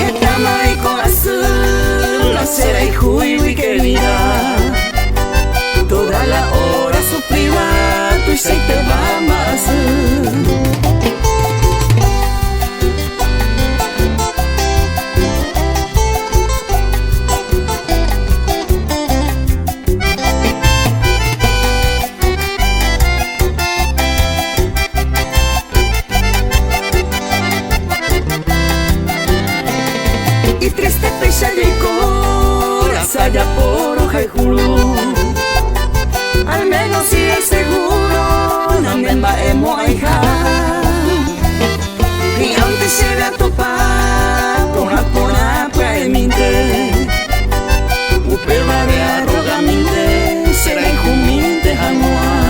Etama y corazón, la será y juicio y querida. Toda la hora sufrida, tu y se te va más. Y triste pecha de corazón allá por hoja y juro. Al menos si es seguro, no me embaemo a hija. Y antes se ve a topar con la pona para minte. Upeba de arrogamente, será injuminte jamoa.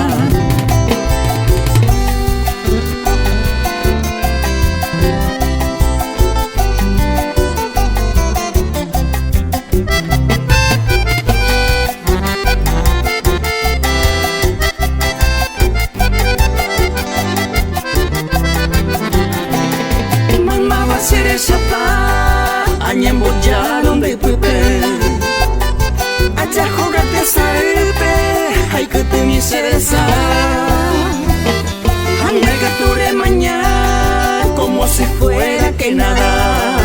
Sere chapa, añen bollaron de pepe. Acha jogate saepe, hay que te mi cereza. Anega ture mañana, como si fuera que nada.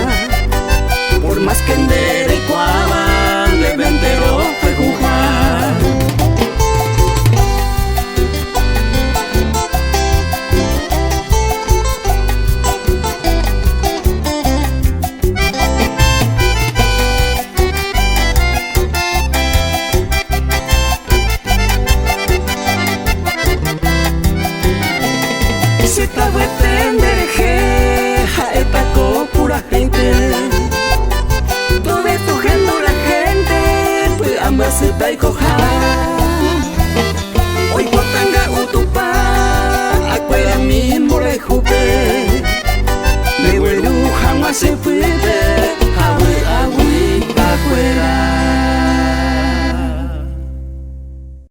Por más que endere y cuava, le ventero fue jugar. Se estaba